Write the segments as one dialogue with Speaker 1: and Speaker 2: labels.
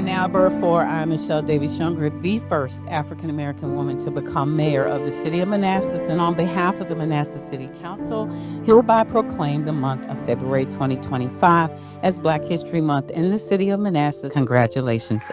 Speaker 1: And now, Burr 4, I'm Michelle Davis Younger, the first African-American woman to become mayor of the city of Manassas, and on behalf of the Manassas City Council, hereby proclaim the month of February 2025 as Black History Month in the city of Manassas. Congratulations.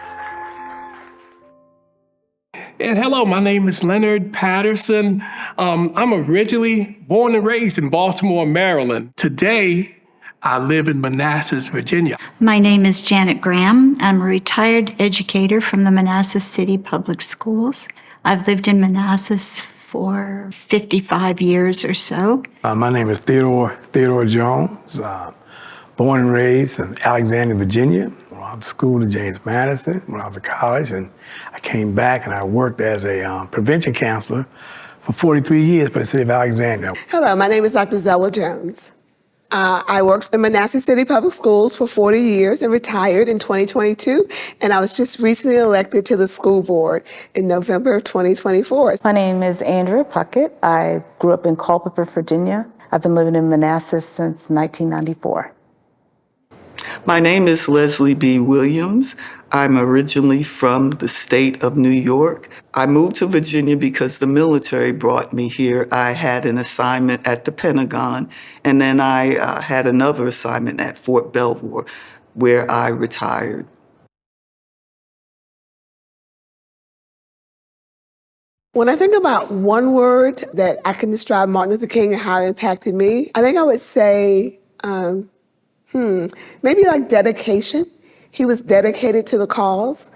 Speaker 2: And hello, my name is Leonard Patterson. I'm originally born and raised in Baltimore, Maryland. Today, I live in Manassas, Virginia.
Speaker 3: My name is Janet Graham. I'm a retired educator from the Manassas City Public Schools. I've lived in Manassas for 55 years or so.
Speaker 4: My name is Theodore Jones. Born and raised in Alexandria, Virginia. Went out to school to James Madison, went out to college, and I came back and I worked as a prevention counselor for 43 years for the city of Alexandria.
Speaker 5: Hello, my name is Dr. Zella Jones. I worked in Manassas City Public Schools for 40 years and retired in 2022, and I was just recently elected to the school board in November of 2024.
Speaker 6: My name is Andrea Puckett. I grew up in Culpeper, Virginia. I've been living in Manassas since 1994.
Speaker 7: My name is Leslie B. Williams. I'm originally from the state of New York. I moved to Virginia because the military brought me here. I had an assignment at the Pentagon, and then I had another assignment at Fort Belvoir, where I retired.
Speaker 5: When I think about one word that I can describe Martin Luther King and how it impacted me, I think I would say, maybe like dedication. He was dedicated to the cause.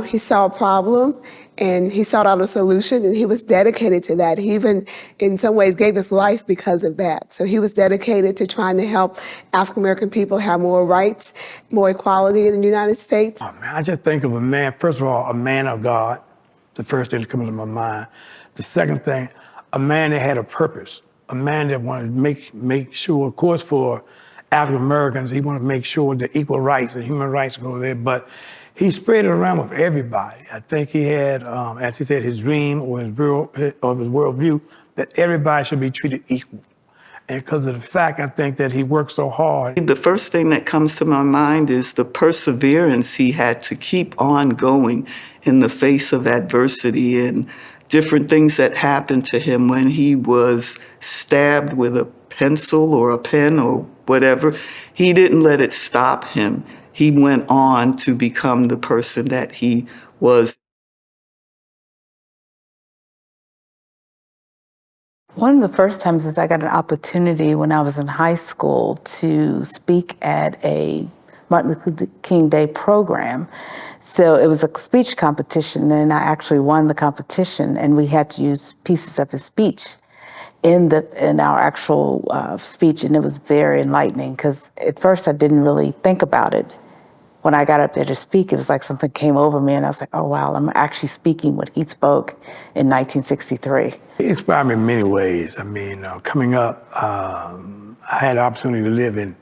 Speaker 5: He saw a problem and he sought out a solution, and he was dedicated to that. He even, in some ways, gave his life because of that. So he was dedicated to trying to help African-American people have more rights, more equality in the United States.
Speaker 4: Oh, man, I just think of a man, first of all, a man of God, the first thing that comes to my mind. The second thing, a man that had a purpose, a man that wanted to make sure, of course, for African Americans, he wanted to make sure that equal rights and human rights go there, but he spread it around with everybody. I think he had, as he said, his dream or his worldview that everybody should be treated equal. And because of the fact, I think that he worked so hard.
Speaker 7: The first thing that comes to my mind is the perseverance he had to keep on going in the face of adversity and different things that happened to him when he was stabbed with a pencil or a pen or whatever. He didn't let it stop him. He went on to become the person that he was.
Speaker 6: One of the first times is I got an opportunity when I was in high school to speak at a Martin Luther King Day program. So it was a speech competition, and I actually won the competition, and we had to use pieces of his speech in our actual speech, and it was very enlightening because at first I didn't really think about it. When I got up there to speak, it was like something came over me, and I was like, oh wow, I'm actually speaking what he spoke in 1963.
Speaker 4: He inspired me in many ways. I mean, coming up, I had the opportunity to live in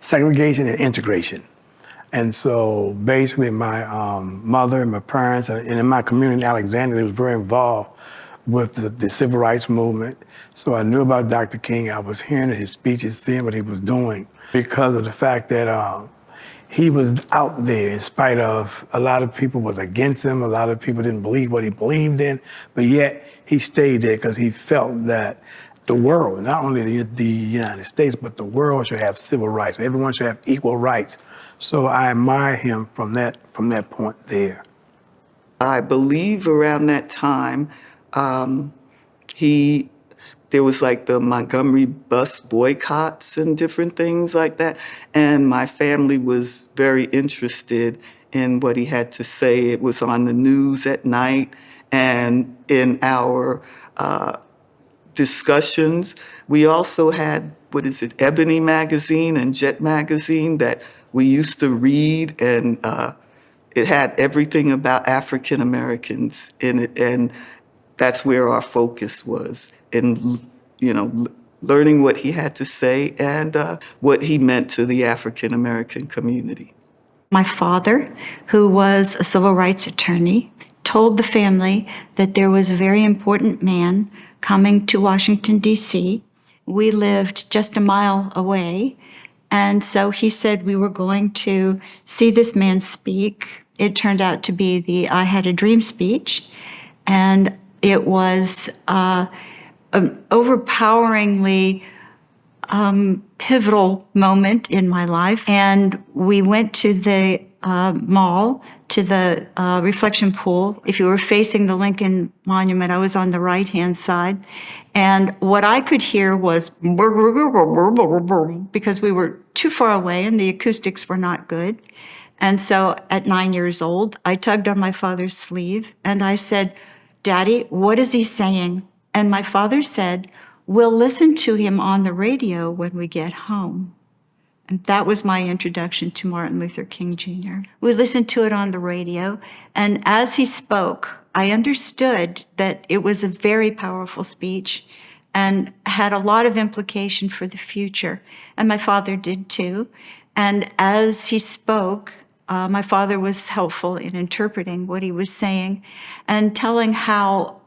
Speaker 4: segregation and integration. And so basically my mother and my parents and in my community in Alexandria was very involved with the civil rights movement. So I knew about Dr. King. I was hearing his speeches, seeing what he was doing because of the fact that he was out there in spite of a lot of people was against him. A lot of people didn't believe what he believed in, but yet he stayed there because he felt that the world, not only the United States, but the world should have civil rights. Everyone should have equal rights. So I admire him from that point there.
Speaker 7: I believe around that time, there was like the Montgomery bus boycotts and different things like that. And my family was very interested in what he had to say. It was on the news at night, and in our discussions, we also had, Ebony magazine and Jet magazine that we used to read, and it had everything about African Americans in it, and that's where our focus was, in learning what he had to say and what he meant to the African American community.
Speaker 3: My father, who was a civil rights attorney, told the family that there was a very important man coming to Washington, D.C. We lived just a mile away, And so he said we were going to see this man speak. It turned out to be the I Had a Dream speech. And it was an overpoweringly pivotal moment in my life. And we went to the mall, to the reflection pool. If you were facing the Lincoln Monument, I was on the right-hand side. And what I could hear was because we were too far away and the acoustics were not good. And so at 9 years old, I tugged on my father's sleeve and I said, "Daddy, what is he saying?" And my father said, "We'll listen to him on the radio when we get home." And that was my introduction to Martin Luther King Jr. We listened to it on the radio, and as he spoke, I understood that it was a very powerful speech and had a lot of implication for the future. And my father did too. And as he spoke, my father was helpful in interpreting what he was saying and telling how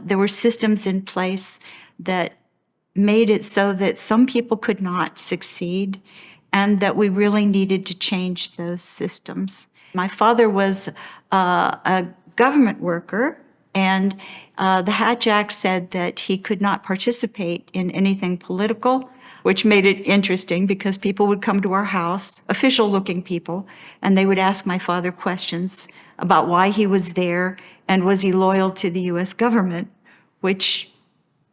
Speaker 3: there were systems in place that made it so that some people could not succeed and that we really needed to change those systems. My father was a government worker, and the Hatch Act said that he could not participate in anything political, which made it interesting because people would come to our house, official-looking people, and they would ask my father questions about why he was there and was he loyal to the U.S. government, which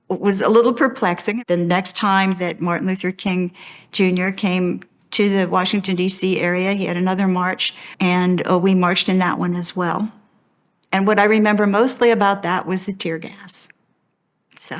Speaker 3: was a little perplexing. The next time that Martin Luther King Jr. came to the Washington, D.C. area, he had another march, and we marched in that one as well. And what I remember mostly about that was the tear gas. So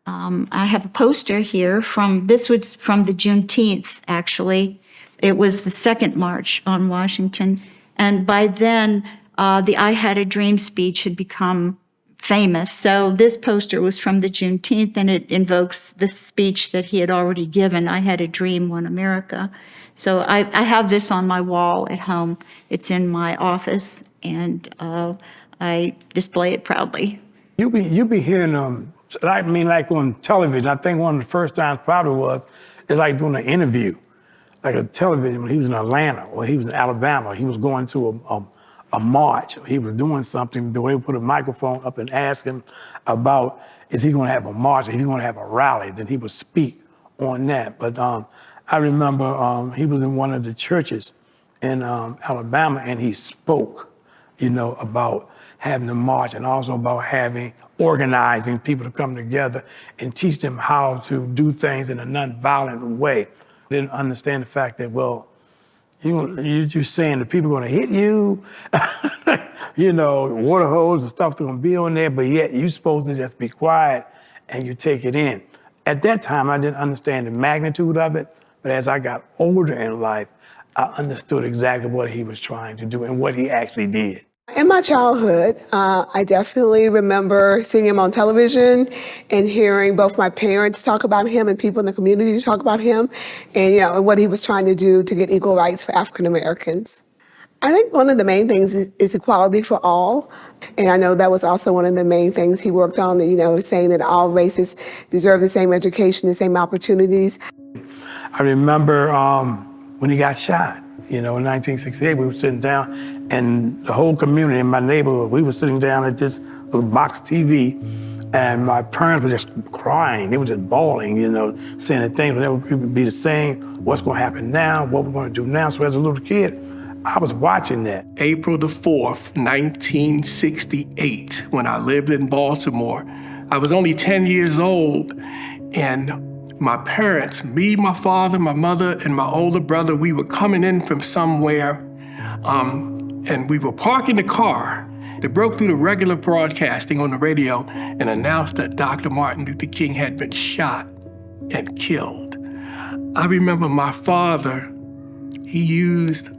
Speaker 3: I have a poster here this was from the Juneteenth, actually. It was the second march on Washington. And by then, the I Had a Dream speech had become famous. So this poster was from the Juneteenth, and it invokes the speech that he had already given, I Had a Dream, One America. So I have this on my wall at home. It's in my office, and I display it proudly.
Speaker 4: You be hearing like on television. I think one of the first times probably was, it's like doing an interview, like a television when he was in Atlanta or he was in Alabama. He was going to a march. He was doing something. The way we put a microphone up and ask him about, is he going to have a march? Is he going to have a rally? Then he would speak on that. But I remember he was in one of the churches in Alabama, and he spoke, about having a march and also about organizing people to come together and teach them how to do things in a nonviolent way. Didn't understand the fact that, well, you're saying that people are going to hit you, water hose and stuff's going to be on there, but yet you're supposed to just be quiet and you take it in. At that time, I didn't understand the magnitude of it, but as I got older in life, I understood exactly what he was trying to do and what he actually did.
Speaker 5: In my childhood, I definitely remember seeing him on television and hearing both my parents talk about him and people in the community talk about him and what he was trying to do to get equal rights for African Americans. I think one of the main things is equality for all. And I know that was also one of the main things he worked on, saying that all races deserve the same education, the same opportunities.
Speaker 4: I remember when he got shot. In 1968, we were sitting down, and the whole community in my neighborhood, we were sitting down at this little box TV, and my parents were just crying. They were just bawling, saying that things would never be the same. What's going to happen now? What we're going to do now? So as a little kid, I was watching that.
Speaker 2: April the 4th, 1968, when I lived in Baltimore, I was only 10 years old, and my parents, me, my father, my mother, and my older brother, we were coming in from somewhere, and we were parking the car. They broke through the regular broadcasting on the radio and announced that Dr. Martin Luther King had been shot and killed. I remember my father, he used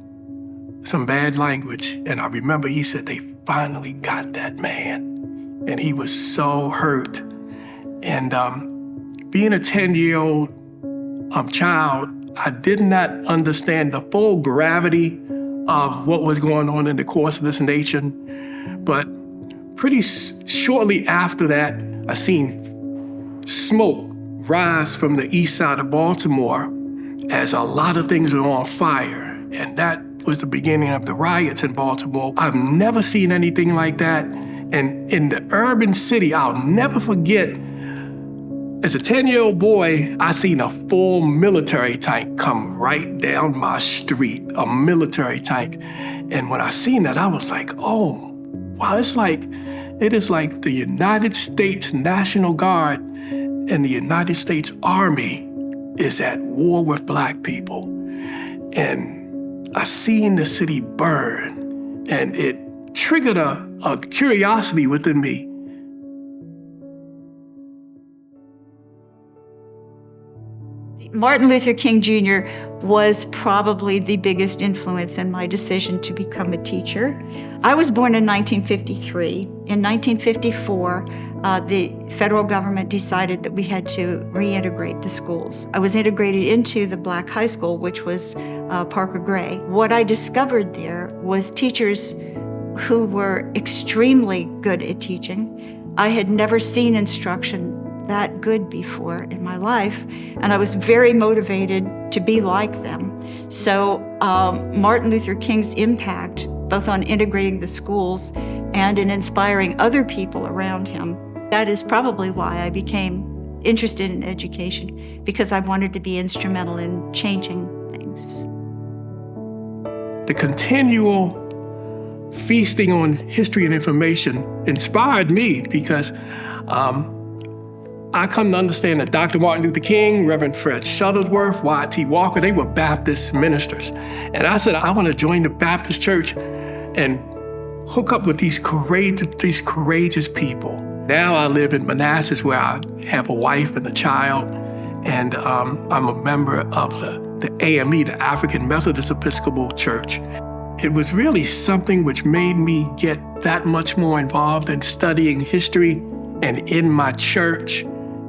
Speaker 2: some bad language, and I remember he said, "They finally got that man." And he was so hurt. And being a 10-year-old child, I did not understand the full gravity of what was going on in the course of this nation. But pretty shortly after that, I seen smoke rise from the east side of Baltimore. as a lot of things were on fire, and that was the beginning of the riots in Baltimore. I've never seen anything like that. And in the urban city, I'll never forget, as a 10-year-old boy, I seen a full military tank come right down my street, a military tank. And when I seen that, I was like, oh, wow, it is like the United States National Guard and the United States Army is at war with Black people. And I seen the city burn, and it triggered a curiosity within me.
Speaker 3: Martin Luther King Jr. was probably the biggest influence in my decision to become a teacher. I was born in 1953. In 1954, the federal government decided that we had to reintegrate the schools. I was integrated into the Black high school, which was Parker Gray. What I discovered there was teachers who were extremely good at teaching. I had never seen instruction that good before in my life, and I was very motivated to be like them. So Martin Luther King's impact, both on integrating the schools and in inspiring other people around him, that is probably why I became interested in education, because I wanted to be instrumental in changing things.
Speaker 2: The continual feasting on history and information inspired me, because I come to understand that Dr. Martin Luther King, Reverend Fred Shuttlesworth, Y.T. Walker, they were Baptist ministers. And I said, I want to join the Baptist church and hook up with these courageous people. Now I live in Manassas, where I have a wife and a child, and I'm a member of the AME, the African Methodist Episcopal Church. It was really something which made me get that much more involved in studying history and in my church.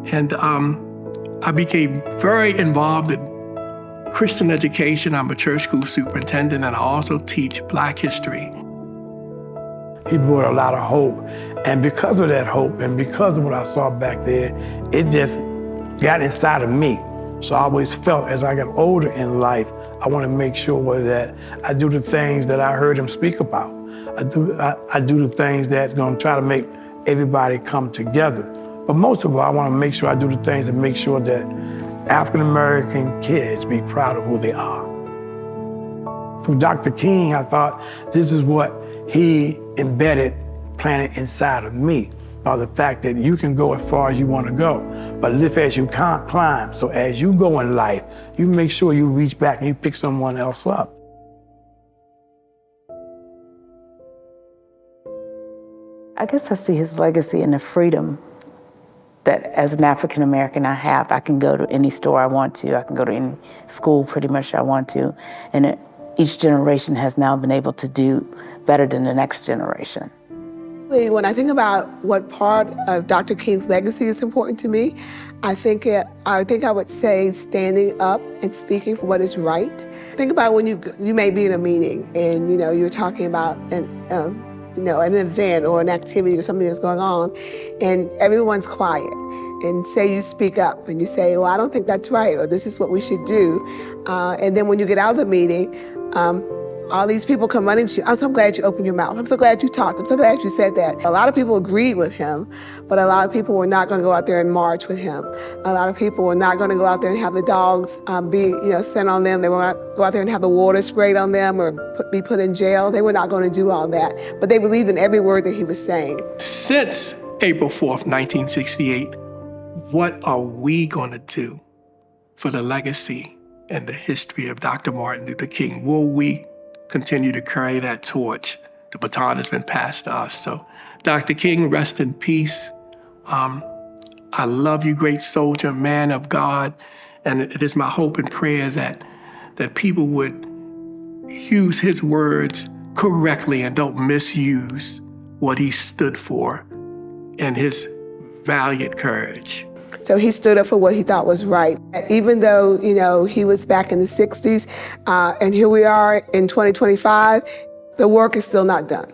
Speaker 2: And I became very involved in Christian education. I'm a church school superintendent, and I also teach Black history.
Speaker 4: He brought a lot of hope. And because of that hope and because of what I saw back there, it just got inside of me. So I always felt as I got older in life, I want to make sure that I do the things that I heard him speak about. I do the things that's going to try to make everybody come together. But most of all, I want to make sure I do the things that make sure that African-American kids be proud of who they are. From Dr. King, I thought this is what he embedded, planted inside of me, by the fact that you can go as far as you want to go, but live as you can't climb. So as you go in life, you make sure you reach back and you pick someone else up.
Speaker 6: I guess I see his legacy in the freedom that as an African American I have. I can go to any store I want to, I can go to any school pretty much I want to, and each generation has now been able to do better than the next generation.
Speaker 5: When I think about what part of Dr. King's legacy is important to me, I think I would say standing up and speaking for what is right. Think about when you may be in a meeting and you're talking about an event or an activity or something that's going on, and everyone's quiet. And say you speak up and you say, well, I don't think that's right, or this is what we should do. And then when you get out of the meeting, all these people come running to you. I'm so glad you opened your mouth. I'm so glad you talked. I'm so glad you said that. A lot of people agreed with him, but a lot of people were not going to go out there and march with him. A lot of people were not going to go out there and have the dogs be sent on them. They were not go out there and have the water sprayed on them or be put in jail. They were not going to do all that. But they believed in every word that he was saying.
Speaker 2: Since April 4th, 1968, what are we going to do for the legacy and the history of Dr. Martin Luther King? Will we continue to carry that torch? The baton has been passed to us. So, Dr. King, rest in peace. I love you, great soldier, man of God. And it is my hope and prayer that people would use his words correctly and don't misuse what he stood for and his valiant courage.
Speaker 5: So he stood up for what he thought was right. Even though, he was back in the 60s, and here we are in 2025, the work is still not done.